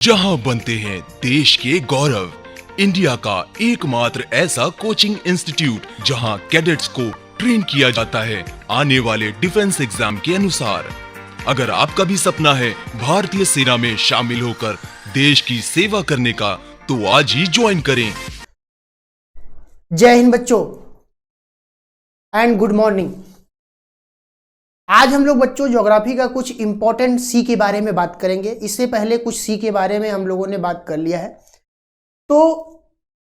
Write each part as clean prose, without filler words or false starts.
जहां बनते हैं देश के गौरव, इंडिया का एकमात्र ऐसा कोचिंग इंस्टीट्यूट जहां कैडेट्स को ट्रेन किया जाता है आने वाले डिफेंस एग्जाम के अनुसार। अगर आपका भी सपना है भारतीय सेना में शामिल होकर देश की सेवा करने का, तो आज ही ज्वाइन करें। जय हिंद बच्चों एंड गुड मॉर्निंग। आज हम लोग बच्चों ज्योग्राफी का कुछ इंपॉर्टेंट सी के बारे में बात करेंगे। इससे पहले कुछ सी के बारे में हम लोगों ने बात कर लिया है। तो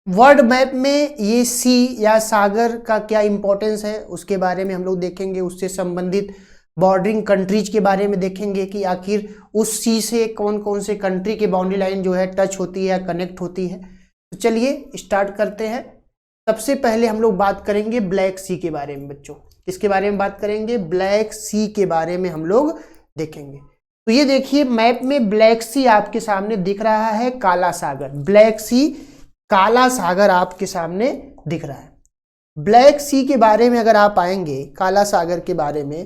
वर्ल्ड मैप में ये सी या सागर का क्या इंपॉर्टेंस है उसके बारे में हम लोग देखेंगे। उससे संबंधित बॉर्डरिंग कंट्रीज के बारे में देखेंगे कि आखिर उस सी से कौन कौन से कंट्री के बाउंड्री लाइन जो है टच होती है या कनेक्ट होती है। तो चलिए स्टार्ट करते हैं। सबसे पहले हम लोग बात करेंगे ब्लैक सी के बारे में। बच्चों किसके बारे में बात करेंगे? ब्लैक सी के बारे में हम लोग देखेंगे। तो ये देखिए मैप में ब्लैक सी आपके सामने दिख रहा है, काला सागर। ब्लैक सी काला सागर आपके सामने दिख रहा है। ब्लैक सी के बारे में अगर आप आएंगे काला सागर के बारे में,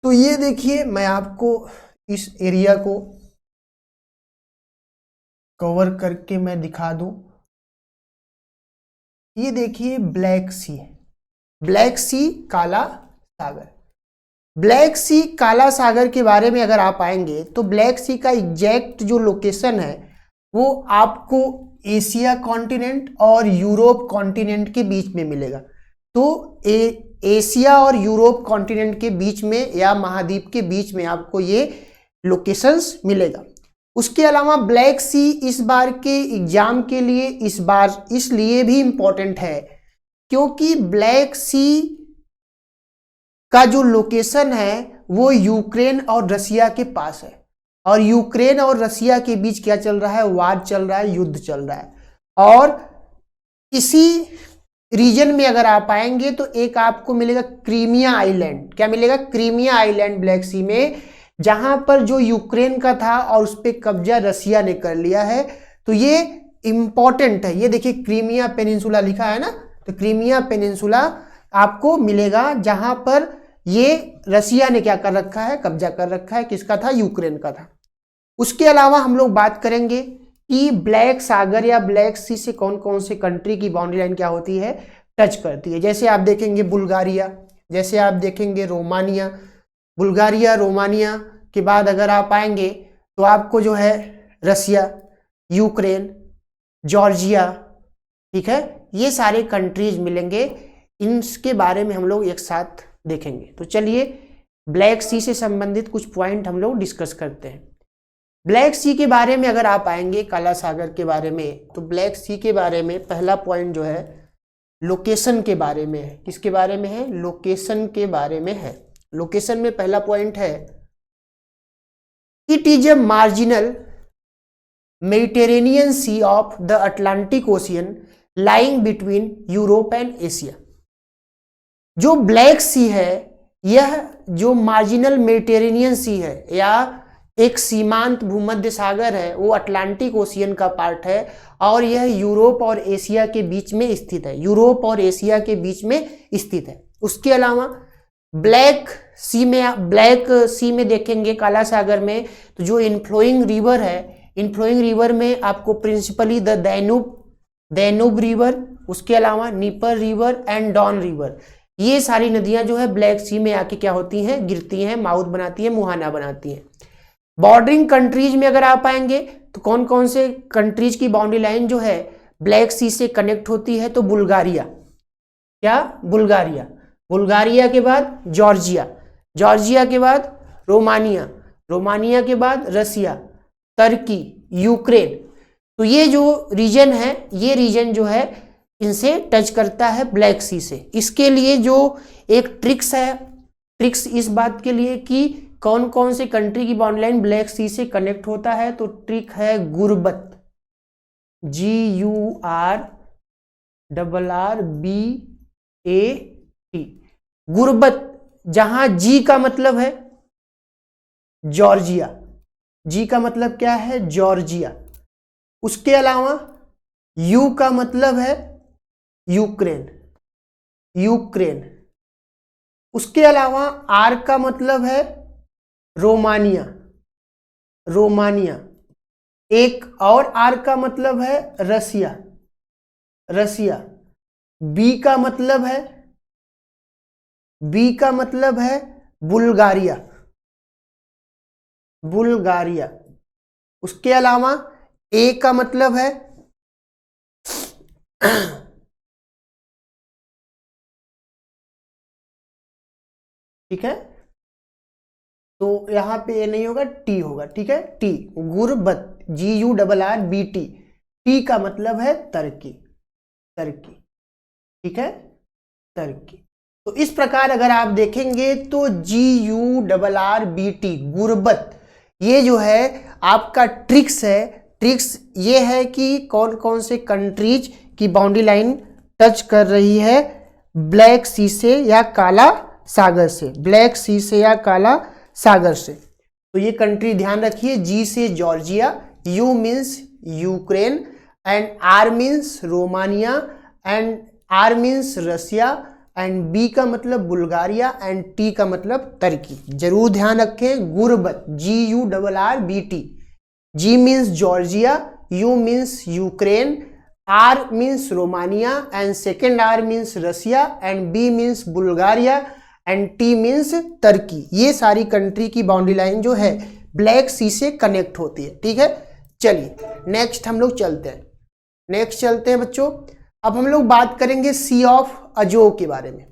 तो ये देखिए मैं आपको इस एरिया को कवर करके मैं दिखा दूं। ये देखिए ब्लैक सी है, ब्लैक सी काला सागर। ब्लैक सी काला सागर के बारे में अगर आप आएंगे तो ब्लैक सी का एग्जैक्ट जो लोकेशन है वो आपको एशिया कॉन्टिनेंट और यूरोप कॉन्टिनेंट के बीच में मिलेगा। तो एशिया और यूरोप कॉन्टिनेंट के बीच में या महाद्वीप के बीच में आपको ये लोकेशंस मिलेगा। उसके अलावा ब्लैक सी इस बार के एग्जाम के लिए इस बार इसलिए भी इंपॉर्टेंट है क्योंकि ब्लैक सी का जो लोकेशन है वो यूक्रेन और रसिया के पास है, और यूक्रेन और रसिया के बीच क्या चल रहा है? वार चल रहा है, युद्ध चल रहा है। और इसी रीजन में अगर आप आएंगे तो एक आपको मिलेगा क्रीमिया आइलैंड। क्या मिलेगा? क्रीमिया आइलैंड ब्लैक सी में, जहां पर जो यूक्रेन का था और उस पर कब्जा रसिया ने कर लिया है। तो ये इंपॉर्टेंट है। ये देखिए क्रीमिया पेनिनसुला लिखा है ना, तो क्रीमिया पेनिनसुला आपको मिलेगा जहां पर ये रसिया ने क्या कर रखा है? कब्जा कर रखा है। किसका था? यूक्रेन का था। उसके अलावा हम लोग बात करेंगे कि ब्लैक सागर या ब्लैक सी से कौन कौन से कंट्री की बाउंड्री लाइन क्या होती है? टच करती है। जैसे आप देखेंगे बुल्गारिया, जैसे आप देखेंगे रोमानिया। बुल्गारिया रोमानिया के बाद अगर आप आएंगे तो आपको जो है रसिया, यूक्रेन, जॉर्जिया, ठीक है, ये सारे कंट्रीज मिलेंगे। इनके बारे में हम लोग एक साथ देखेंगे। तो चलिए ब्लैक सी से संबंधित कुछ पॉइंट हम लोग डिस्कस करते हैं। ब्लैक सी के बारे में अगर आप आएंगे काला सागर के बारे में, तो ब्लैक सी के बारे में पहला पॉइंट जो है लोकेशन के बारे में है। किसके बारे में है? लोकेशन के बारे में है। लोकेशन में पहला पॉइंट है it is a marginal Mediterranean sea of the Atlantic Ocean lying between Europe and Asia. जो ब्लैक सी है यह जो मार्जिनल मेडिटेरेनियन सी है या एक सीमांत भूमध्य सागर है, वो अटलांटिक ओशियन का पार्ट है और यह यूरोप और एशिया के बीच में स्थित है। यूरोप और एशिया के बीच में स्थित है। उसके अलावा ब्लैक सी में देखेंगे काला सागर में, तो जो इनफ्लोइंग रिवर है, इनफ्लोइंग रिवर में आपको प्रिंसिपली द दैनूब रिवर, उसके अलावा Dnieper river and Don river, ये सारी नदियां जो है ब्लैक सी में आके क्या होती हैं? गिरती हैं, माउथ बनाती हैं, मुहाना बनाती हैं। बॉर्डरिंग कंट्रीज में अगर आप आएंगे तो कौन कौन से कंट्रीज की बाउंड्री लाइन जो है ब्लैक सी से कनेक्ट होती है? तो बुल्गारिया, क्या? बुल्गारिया। बुल्गारिया के बाद जॉर्जिया, जॉर्जिया के बाद रोमानिया, रोमानिया के बाद रसिया, तुर्की, यूक्रेन। तो ये जो रीजन है, ये रीजन जो है इनसे टच करता है ब्लैक सी से। इसके लिए जो एक ट्रिक्स है, ट्रिक्स इस बात के लिए कि कौन कौन से कंट्री की बाउंड्री लाइन ब्लैक सी से कनेक्ट होता है, तो ट्रिक है गुरबत, GURRBAT, गुरबत, जहां जी का मतलब है जॉर्जिया, जी का मतलब क्या है? जॉर्जिया। उसके अलावा यू का मतलब है यूक्रेन, यूक्रेन। उसके अलावा आर का मतलब है रोमानिया, रोमानिया। एक और आर का मतलब है रसिया, रसिया। बी का मतलब है बुल्गारिया, बुल्गारिया। उसके अलावा ए का मतलब है ठीक है, तो यहां पे ए नहीं होगा, टी होगा, ठीक है, टी, गुरबत, GURRBT। टी का मतलब है तरक्की, तरक्की, ठीक है, तरक्की। तो इस प्रकार अगर आप देखेंगे तो GURRBT, गुरबत, ये जो है आपका ट्रिक्स है। ट्रिक्स ये है कि कौन कौन से कंट्रीज की बाउंड्री लाइन टच कर रही है ब्लैक सी से या काला सागर से, ब्लैक सी से या काला सागर से। तो ये कंट्री ध्यान रखिए, जी से Georgia, U means Ukraine, and R means Romania, and R means Russia, and B का मतलब बुल्गारिया, एंड टी का मतलब तुर्की। जरूर ध्यान रखें, गुरबत, GURRBT। G means Georgia, U means Ukraine, R means Romania, and second R means Russia, and B means Bulgaria, and T means तुर्की। ये सारी कंट्री की बाउंड्री लाइन जो है ब्लैक सी से कनेक्ट होती है, ठीक है। चलिए नेक्स्ट हम लोग चलते हैं, नेक्स्ट चलते हैं बच्चों। अब हम लोग बात करेंगे सी ऑफ अजो के बारे में,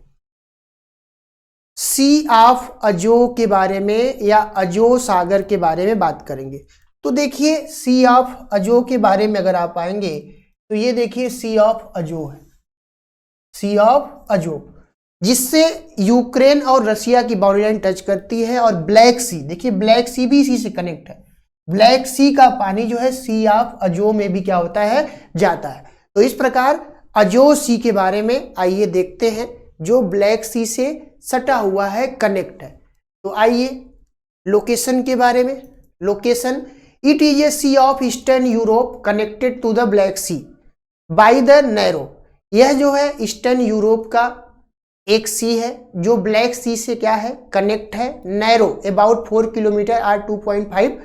सी ऑफ अजो के बारे में या अजो सागर के बारे में बात करेंगे। तो देखिए सी ऑफ अजो के बारे में अगर आप आएंगे तो ये देखिए सी ऑफ अजो है, सी ऑफ अजो, जिससे यूक्रेन और रसिया की बाउंड्री लाइन टच करती है, और ब्लैक सी, देखिए ब्लैक सी भी इसी से कनेक्ट है। ब्लैक सी का पानी जो है सी ऑफ अजो में भी क्या होता है, जाता है। तो इस प्रकार अजो सी के बारे में आइए देखते हैं, जो ब्लैक सी से सटा हुआ है, कनेक्ट है। तो आइए लोकेशन के बारे में, location, it is a sea of eastern Europe connected to the Black Sea by the narrow. यह जो है ईस्टर्न यूरोप का एक सी है जो ब्लैक सी से क्या है, कनेक्ट है, नैरो, अबाउट 4 किलोमीटर और 2.5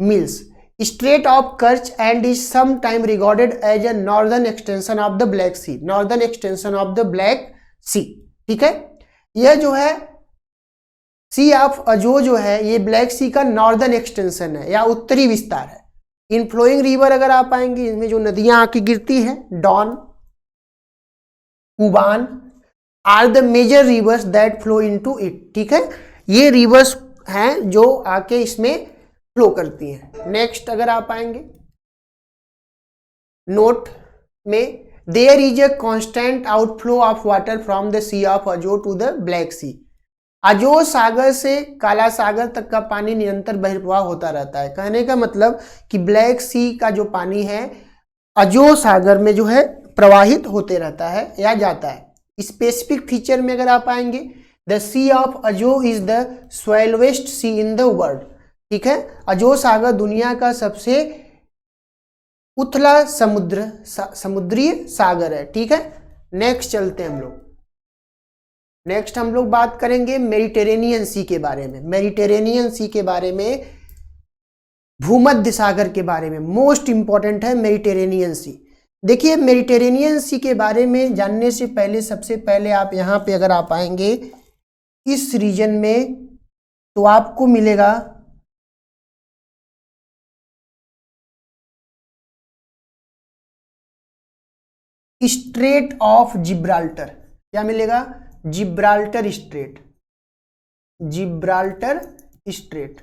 miles, strait of Kerch, and is some time regarded as a northern extension of the Black Sea, northern extension of the Black Sea, ठीक है। यह जो है सी ऑफ अजो जो है ये ब्लैक सी का नॉर्दर्न एक्सटेंशन है या उत्तरी विस्तार है। इनफ्लोइंग रिवर अगर आप आएंगे, इनमें जो नदियां आके गिरती हैं, Don, Kuban are the major rivers that flow into it, ठीक है। ये रिवर्स हैं जो आके इसमें फ्लो करती हैं। नेक्स्ट अगर आप आएंगे नोट में, there is a constant outflow of water from the C of Azov to the Black Sea. Azov सागर से काला सागर तक का पानी निरंतर बहिर्प्रवाह होता रहता है। कहने का मतलब कि ब्लैक सी का जो पानी है अजो सागर में जो है प्रवाहित होते रहता है या जाता है। स्पेसिफिक फीचर में अगर आप आएंगे, the C of Azov is the shallowest sea in the world, ठीक है। अजो सागर दुनिया का सबसे उथला समुद्री सागर है, ठीक है। नेक्स्ट चलते हैं हम लोग, नेक्स्ट हम लोग बात करेंगे मेडिटेरेनियन सी के बारे में, मेडिटेरेनियन सी के बारे में, भूमध्य सागर के बारे में। मोस्ट इंपॉर्टेंट है मेडिटेरेनियन सी। देखिए मेडिटेरेनियन सी के बारे में जानने से पहले सबसे पहले आप यहाँ पे अगर आप आएंगे इस रीजन में तो आपको मिलेगा स्ट्रेट ऑफ जिब्राल्टर। क्या मिलेगा, Gibraltar straight, Gibraltar straight,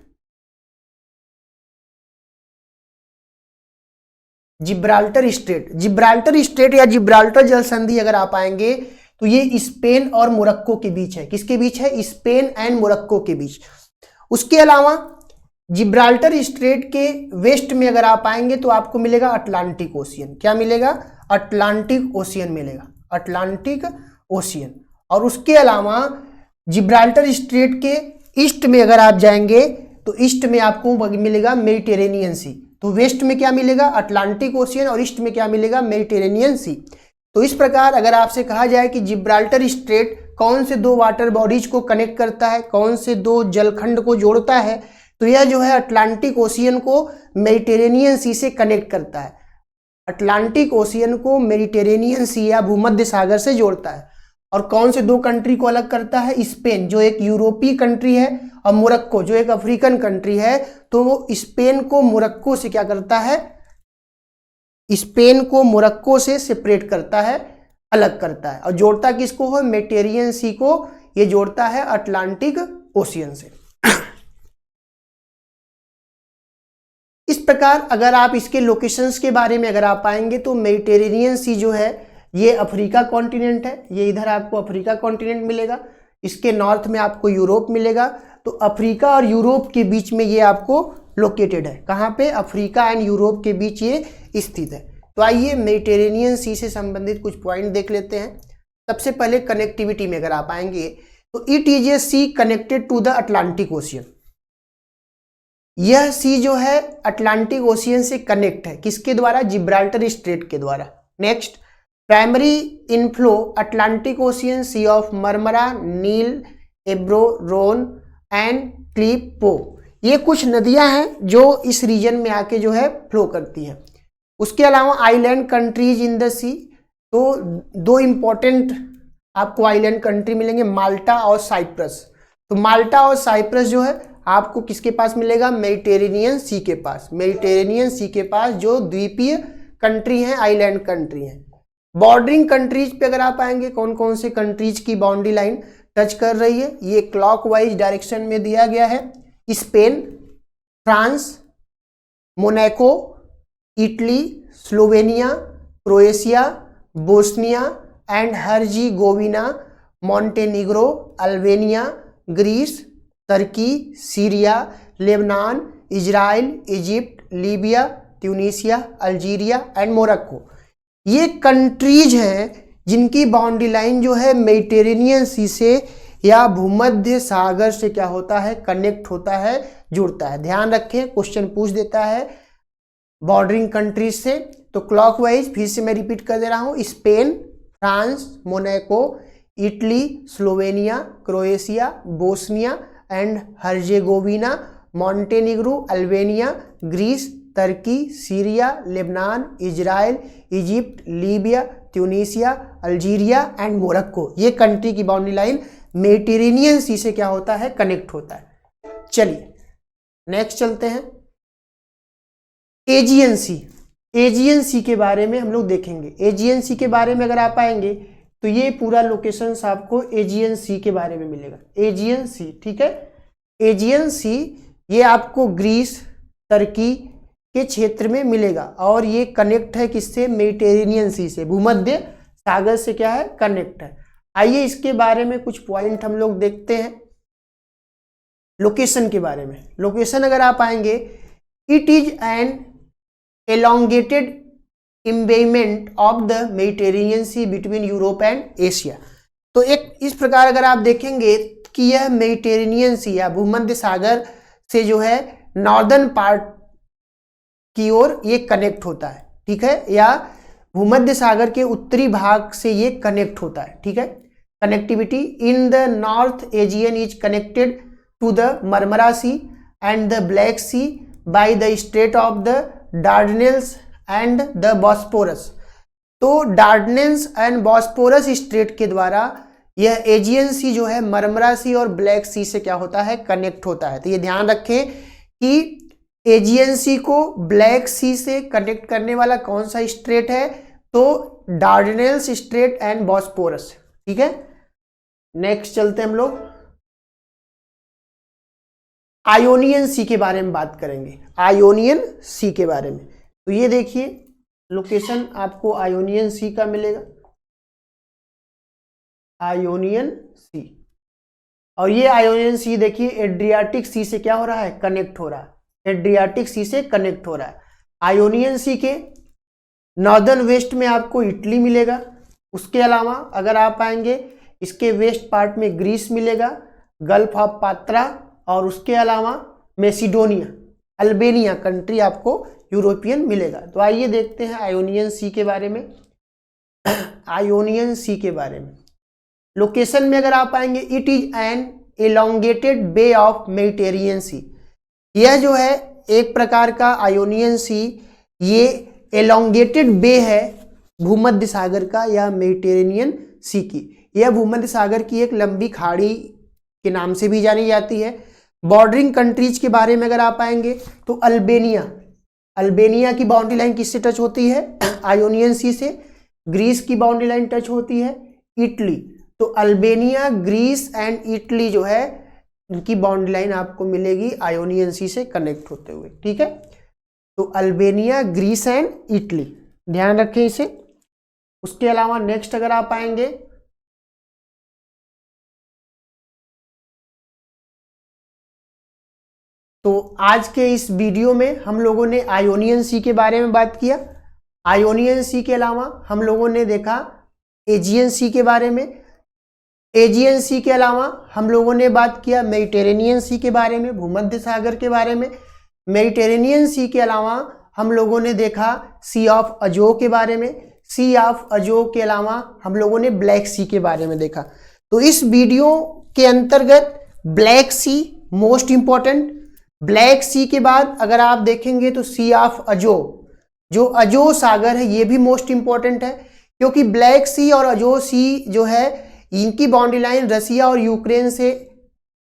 Gibraltar straight, Gibraltar straight या जिब्राल्टर जल संधि अगर आप आएंगे तो ये स्पेन और मोरक्को के बीच है। किसके बीच है, स्पेन एंड मोरक्को के बीच। उसके अलावा जिब्राल्टर स्ट्रेट के वेस्ट में अगर आप आएंगे तो आपको मिलेगा अटलांटिक ओशियन। क्या मिलेगा, अटलांटिक ओशियन मिलेगा, अटलांटिक ओशियन। और उसके अलावा जिब्राल्टर स्ट्रेट के ईस्ट में अगर आप जाएंगे तो ईस्ट में आपको मिलेगा मेडिटेरेनियन सी। तो वेस्ट में क्या मिलेगा, अटलांटिक ओशियन, और ईस्ट में क्या मिलेगा, मेडिटेरेनियन सी। तो इस प्रकार अगर आपसे कहा जाए कि जिब्राल्टर स्ट्रेट कौन से दो वाटर बॉडीज को कनेक्ट करता है, कौन से दो जलखंड को जोड़ता है, तो यह जो है अटलांटिक ओशियन को मेडिटेरेनियन सी से कनेक्ट करता है, अटलांटिक ओशियन को मेडिटेरेनियन सी या भूमध्य सागर से जोड़ता है। और कौन से दो कंट्री को अलग करता है? स्पेन जो एक यूरोपीय कंट्री है और मोरक्को जो एक अफ्रीकन कंट्री है। तो वो स्पेन को मोरक्को से क्या करता है? स्पेन को मोरक्को से सेपरेट करता है, अलग करता है। और जोड़ता किसको है? मेडिटेरेनियन सी को ये जोड़ता है अटलांटिक ओशियन से। इस प्रकार अगर आप इसके लोकेशंस के बारे में अगर आप आएंगे तो मेडिटेरेनियन सी जो है ये अफ्रीका कॉन्टिनेंट है, ये इधर आपको अफ्रीका कॉन्टिनेंट मिलेगा, इसके नॉर्थ में आपको यूरोप मिलेगा। तो अफ्रीका और यूरोप के बीच में ये आपको लोकेटेड है। कहाँ पे? अफ्रीका एंड यूरोप के बीच ये स्थित है। तो आइए मेडिटेरेनियन सी से संबंधित कुछ पॉइंट देख लेते हैं। सबसे पहले कनेक्टिविटी में अगर आप आएंगे तो it is a sea connected to the Atlantic Ocean. यह सी जो है अटलांटिक ओशियन से कनेक्ट है, किसके द्वारा? जिब्राल्टर स्ट्रेट के द्वारा। Next, primary inflow Atlantic Ocean, Sea of Marmara, Nile, Ebro, Rhone and क्लीप पो। ये कुछ नदियां हैं जो इस रीजन में आके जो है फ्लो करती हैं। उसके अलावा आइलैंड कंट्रीज इन द सी, तो दो इंपॉर्टेंट आपको आइलैंड कंट्री मिलेंगे, माल्टा और साइप्रस। तो माल्टा और साइप्रस जो है आपको किसके पास मिलेगा? मेडिटेरेनियन सी के पास। मेडिटेरेनियन सी के पास जो द्वीपीय कंट्री हैं, आइलैंड कंट्री हैं। बॉर्डरिंग कंट्रीज पे अगर आप आएंगे, कौन कौन से कंट्रीज की बाउंड्री लाइन टच कर रही है? ये क्लॉकवाइज डायरेक्शन में दिया गया है। Spain, France, Monaco, Italy, Slovenia, Croatia, Bosnia and Herzegovina, Montenegro, Albania, Greece, Turki, Syria, Lebanon, Israel, Egypt, Libya, Tunisia, Algeria and Morocco. ये कंट्रीज हैं जिनकी बाउंड्री लाइन जो है मेडिटेरेनियन सी से या भूमध्य सागर से क्या होता है? कनेक्ट होता है, जुड़ता है। ध्यान रखें, क्वेश्चन पूछ देता है बॉर्डरिंग कंट्रीज से। तो क्लॉकवाइज फिर से मैं रिपीट कर दे रहा हूं, Spain, France, Monaco, Italy, Slovenia, Croatia, Bosnia and Herzegovina, Montenegro, Albania, Greece, Turki, Syria, Lebanon, Israel, Egypt, Libya, Tunisia, Algeria and Morocco. ये कंट्री की बाउंड्री लाइन मेडिटेरेनियन सी से क्या होता है? कनेक्ट होता है। चलिए नेक्स्ट चलते हैं, एजियन सी। एजियन सी के बारे में हम लोग देखेंगे। एजियन सी के बारे में अगर आप आएंगे तो ये पूरा लोकेशन आपको एजियन सी के बारे में मिलेगा। एजियन सी, ठीक है। एजियन सी ये आपको ग्रीस, तुर्की के क्षेत्र में मिलेगा और ये कनेक्ट है किससे? मेडिटेरेनियन सी से, भूमध्य सागर से क्या है? कनेक्ट है। आइए इसके बारे में कुछ पॉइंट हम लोग देखते हैं। लोकेशन के बारे में, लोकेशन अगर आप आएंगे, it is an elongated embayment of the Mediterranean Sea between Europe and Asia. तो एक इस प्रकार अगर आप देखेंगे कि यह मेडिटेरेनियन सी या भूमध्य सागर से जो है नॉर्दर्न पार्ट की ओर ये कनेक्ट होता है, ठीक है, या भूमध्य सागर के उत्तरी भाग से ये कनेक्ट होता है, ठीक है। Connectivity in the north Aegean is connected to the Marmara Sea and the Black Sea by the Strait of the Dardanelles and the Bosporus. तो डार्डनेल्स एंड बॉस्पोरस स्ट्रेट के द्वारा यह एजियन सी जो है मरमरा सी और ब्लैक सी से क्या होता है? कनेक्ट होता है। तो ये ध्यान रखें कि एजियन सी को ब्लैक सी से कनेक्ट करने वाला कौन सा स्ट्रेट है? तो डार्डनेल्स स्ट्रेट एंड बॉस्पोरस, ठीक है। नेक्स्ट चलते हैं हम लोग, आयोनियन सी के बारे में बात करेंगे। आयोनियन सी के बारे में, तो ये देखिए लोकेशन आपको आयोनियन सी का मिलेगा, आयोनियन सी। और ये आयोनियन सी देखिए एड्रियाटिक सी से क्या हो रहा है? कनेक्ट हो रहा है, एड्रियाटिक सी से कनेक्ट हो रहा है। आयोनियन सी के नॉर्दर्न वेस्ट में आपको इटली मिलेगा। उसके अलावा अगर आप आएंगे इसके वेस्ट पार्ट में ग्रीस मिलेगा, गल्फ ऑफ पात्रा, और उसके अलावा मैसिडोनिया, अल्बेनिया कंट्री आपको यूरोपियन मिलेगा। तो आइए देखते हैं आयोनियन सी के बारे में। आयोनियन सी के बारे में लोकेशन में अगर आप आएंगे, it is an elongated bay of Mediterranean Sea. यह जो है एक प्रकार का आयोनियन सी, ये एलोंगेटेड बे है भूमध्य सागर का या मेडिटेरेनियन सी की। यह भूमध्य सागर की एक लंबी खाड़ी के नाम से भी जानी जाती है। बॉर्डरिंग कंट्रीज के बारे में अगर आप आएंगे तो अल्बेनिया की बाउंड्री लाइन किससे टच होती है? आयोनियन सी से। ग्रीस की बाउंड्री लाइन टच होती है इटली। तो अल्बेनिया, ग्रीस एंड इटली जो है इनकी बाउंड्री लाइन आपको मिलेगी आयोनियन सी से कनेक्ट होते हुए। ठीक है, तो अल्बेनिया, ग्रीस एंड इटली, ध्यान रखें इसे। उसके अलावा नेक्स्ट अगर आप आएंगे तो आज के इस वीडियो में हम लोगों ने आयोनियन सी के बारे में बात किया। आयोनियन सी के अलावा हम लोगों ने देखा एजियन सी के बारे में। एजियन सी के अलावा हम लोगों ने बात किया मेडिटेरेनियन सी के बारे में, भूमध्य सागर के बारे में। मेडिटेरेनियन सी के अलावा हम लोगों ने देखा सी ऑफ अजो के बारे में। सी ऑफ अजो के अलावा हम लोगों ने ब्लैक सी के बारे में देखा। तो इस वीडियो के अंतर्गत ब्लैक सी मोस्ट इंपॉर्टेंट। ब्लैक सी के बाद अगर आप देखेंगे तो सी ऑफ अजो, जो अजो सागर है, ये भी मोस्ट इंपॉर्टेंट है, क्योंकि ब्लैक सी और अजो सी जो है इनकी बाउंड्री लाइन रसिया और यूक्रेन से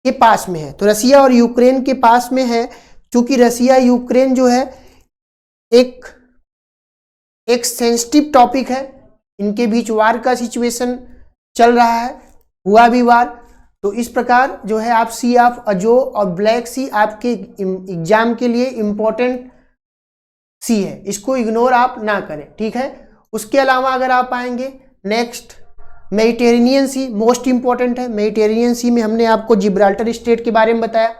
के पास में है। तो रसिया और यूक्रेन के पास में है, क्योंकि रसिया यूक्रेन जो है एक सेंसिटिव टॉपिक है, इनके बीच वार का सिचुएशन चल रहा है, हुआ भी वार। तो इस प्रकार जो है आप सी ऑफ अजो और ब्लैक सी आपके एग्जाम के लिए इंपॉर्टेंट सी है, इसको इग्नोर आप ना करें। ठीक है, उसके अलावा अगर आप आएंगे नेक्स्ट मेडिटेरेनियन सी मोस्ट इंपॉर्टेंट है। मेडिटेरेनियन सी में हमने आपको जिब्राल्टर स्टेट के बारे में बताया,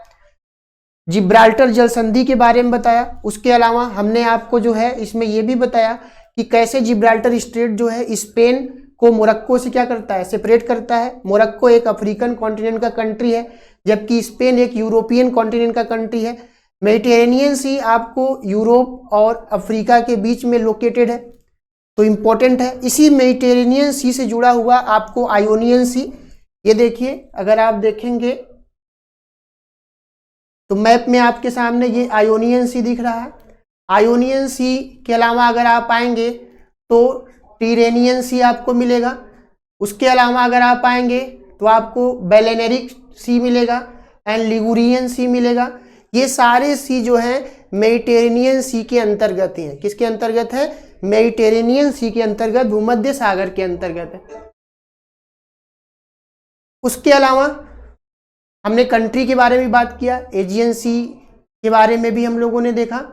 जिब्राल्टर जल संधि के बारे में बताया। उसके अलावा हमने आपको जो है इसमें यह भी बताया कि कैसे जिब्राल्टर स्टेट जो है स्पेन को मोरक्को से क्या करता है, सेपरेट करता है। मोरक्को एक अफ्रीकन कॉन्टिनेंट का कंट्री है, जबकि स्पेन एक यूरोपियन कॉन्टिनेंट का कंट्री है। मेडिटेरेनियन सी आपको यूरोप और अफ्रीका के बीच में लोकेटेड है, तो इंपॉर्टेंट है। इसी मेडिटेरेनियन सी से जुड़ा हुआ आपको आयोनियन सी, ये देखिए अगर आप देखेंगे तो मैप में आपके सामने ये आयोनियन सी दिख रहा है। आयोनियन सी के अलावा अगर आप आएंगे तो टिरेनियन सी आपको मिलेगा। उसके अलावा अगर आप आएंगे तो आपको बेलेनेरिक सी मिलेगा एंड लिगुरियन सी मिलेगा। ये सारे सी जो हैं मेडिटेरेनियन सी के अंतर्गत हैं। किसके अंतर्गत है? मेडिटेरेनियन सी के अंतर्गत, भूमध्य सागर के अंतर्गत है। उसके अलावा हमने कंट्री के बारे में बात किया, एजियन सी के बारे में भी हम लोगों ने देखा,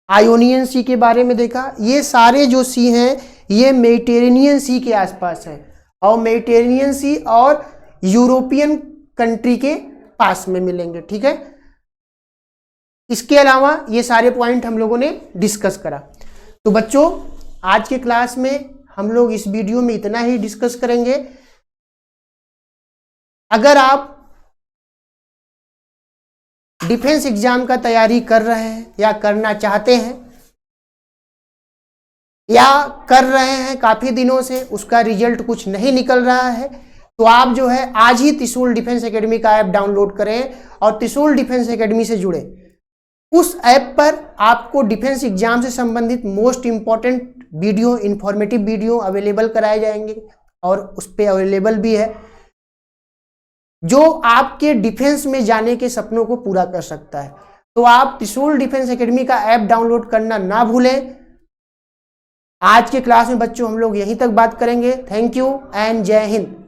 आयोनियन सी के बारे में देखा। ये सारे जो सी हैं ये मेडिटेरेनियन सी के आसपास है, और मेडिटेरेनियन सी और यूरोपियन कंट्री के पास में मिलेंगे। ठीक है, इसके अलावा ये सारे पॉइंट हम लोगों ने डिस्कस करा। तो बच्चों आज के क्लास में हम लोग इस वीडियो में इतना ही डिस्कस करेंगे। अगर आप डिफेंस एग्जाम का तैयारी कर रहे हैं या करना चाहते हैं या कर रहे हैं काफी दिनों से, उसका रिजल्ट कुछ नहीं निकल रहा है, तो आप जो है आज ही त्रिशूल डिफेंस एकेडमी का ऐप डाउनलोड करें और त्रिशूल डिफेंस एकेडमी से जुड़े। उस ऐप पर आपको डिफेंस एग्जाम से संबंधित most important video, informative video available कराए जाएंगे, और उस पर अवेलेबल भी है जो आपके डिफेंस में जाने के सपनों को पूरा कर सकता है। तो आप त्रिशूल डिफेंस एकेडमी का ऐप डाउनलोड करना ना भूलें। आज के क्लास में बच्चों हम लोग यहीं तक बात करेंगे। थैंक यू एंड जय हिंद।